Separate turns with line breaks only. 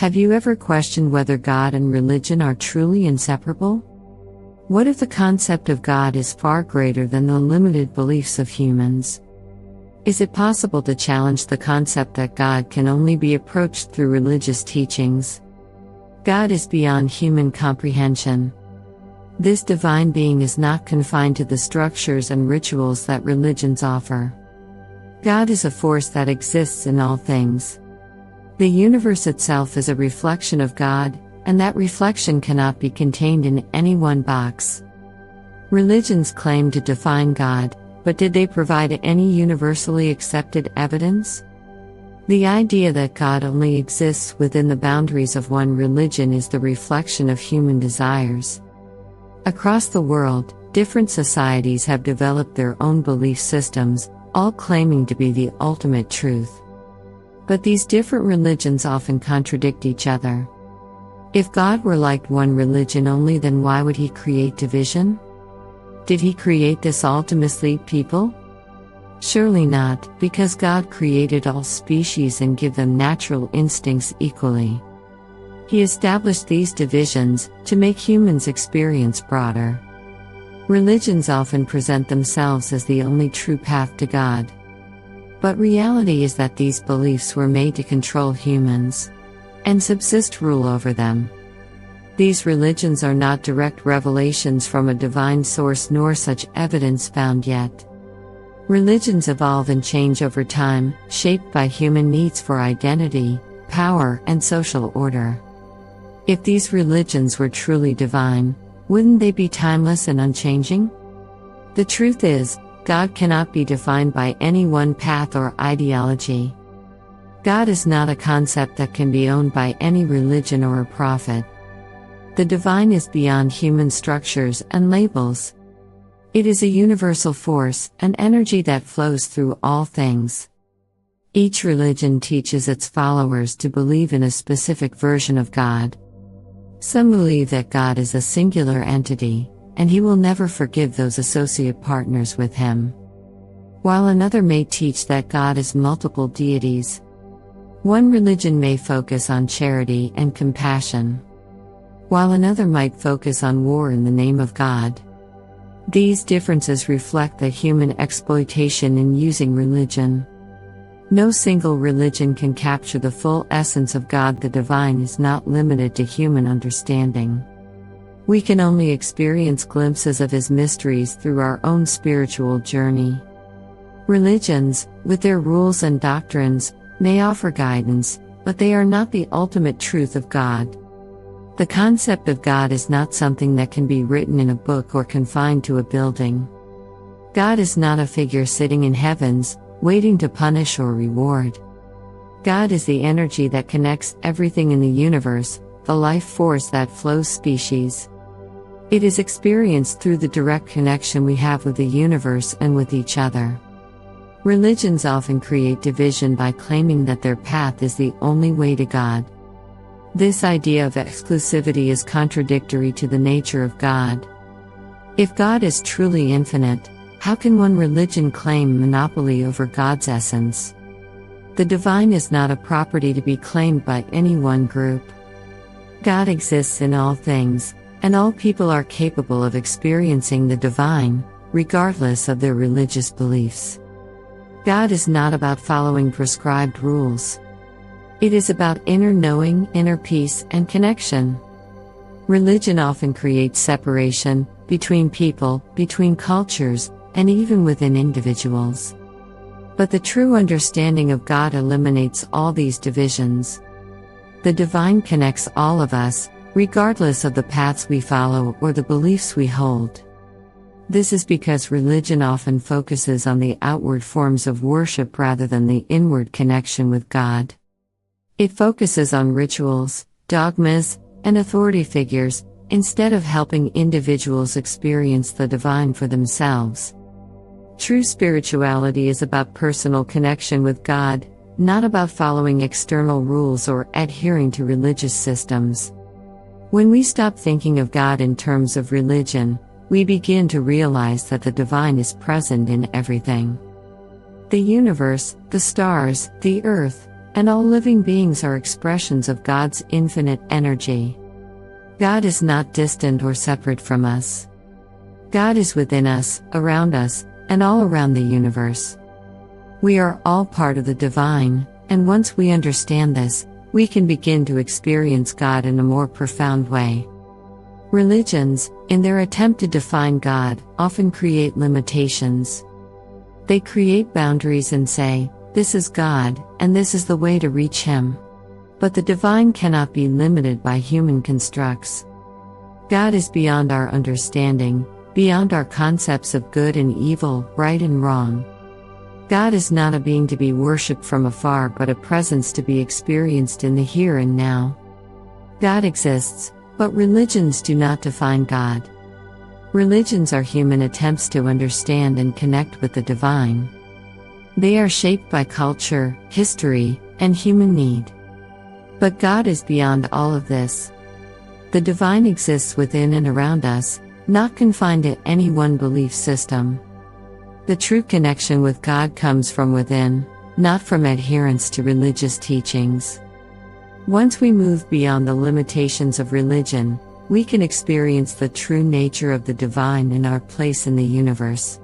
Have you ever questioned whether God and religion are truly inseparable? What if the concept of God is far greater than the limited beliefs of humans? Is it possible to challenge the concept that God can only be approached through religious teachings? God is beyond human comprehension. This divine being is not confined to the structures and rituals that religions offer. God is a force that exists in all things. The universe itself is a reflection of God, and that reflection cannot be contained in any one box. Religions claim to define God, but did they provide any universally accepted evidence? The idea that God only exists within the boundaries of one religion is the reflection of human desires. Across the world, different societies have developed their own belief systems, all claiming to be the ultimate truth. But these different religions often contradict each other. If God were like one religion only, then why would He create division? Did He create this all to mislead people? Surely not, because God created all species and gave them natural instincts equally. He established these divisions to make humans' experience broader. Religions often present themselves as the only true path to God. But reality is that these beliefs were made to control humans and subsist rule over them. These religions are not direct revelations from a divine source, nor such evidence found yet. Religions evolve and change over time, shaped by human needs for identity, power, and social order. If these religions were truly divine, wouldn't they be timeless and unchanging? The truth is, God cannot be defined by any one path or ideology. God is not a concept that can be owned by any religion or a prophet. The divine is beyond human structures and labels. It is a universal force, an energy that flows through all things. Each religion teaches its followers to believe in a specific version of God. Some believe that God is a singular entity, and He will never forgive those associate partners with Him. While another may teach that God is multiple deities. One religion may focus on charity and compassion, while another might focus on war in the name of God. These differences reflect the human exploitation in using religion. No single religion can capture the full essence of God. The divine is not limited to human understanding. We can only experience glimpses of His mysteries through our own spiritual journey. Religions, with their rules and doctrines, may offer guidance, but they are not the ultimate truth of God. The concept of God is not something that can be written in a book or confined to a building. God is not a figure sitting in heavens, waiting to punish or reward. God is the energy that connects everything in the universe, the life force that flows species. It is experienced through the direct connection we have with the universe and with each other. Religions often create division by claiming that their path is the only way to God. This idea of exclusivity is contradictory to the nature of God. If God is truly infinite, how can one religion claim monopoly over God's essence? The divine is not a property to be claimed by any one group. God exists in all things, and all people are capable of experiencing the divine, regardless of their religious beliefs. God is not about following prescribed rules. It is about inner knowing, inner peace, and connection. Religion often creates separation between people, between cultures, and even within individuals. But the true understanding of God eliminates all these divisions. The divine connects all of us, regardless of the paths we follow or the beliefs we hold. This is because religion often focuses on the outward forms of worship rather than the inward connection with God. It focuses on rituals, dogmas, and authority figures, instead of helping individuals experience the divine for themselves. True spirituality is about personal connection with God, not about following external rules or adhering to religious systems. When we stop thinking of God in terms of religion, we begin to realize that the divine is present in everything. The universe, the stars, the earth, and all living beings are expressions of God's infinite energy. God is not distant or separate from us. God is within us, around us, and all around the universe. We are all part of the divine, and once we understand this, we can begin to experience God in a more profound way. Religions, in their attempt to define God, often create limitations. They create boundaries and say, "This is God, and this is the way to reach Him." But the divine cannot be limited by human constructs. God is beyond our understanding, beyond our concepts of good and evil, right and wrong. God is not a being to be worshipped from afar but a presence to be experienced in the here and now. God exists, but religions do not define God. Religions are human attempts to understand and connect with the divine. They are shaped by culture, history, and human need. But God is beyond all of this. The divine exists within and around us, not confined to any one belief system. The true connection with God comes from within, not from adherence to religious teachings. Once we move beyond the limitations of religion, we can experience the true nature of the divine and our place in the universe.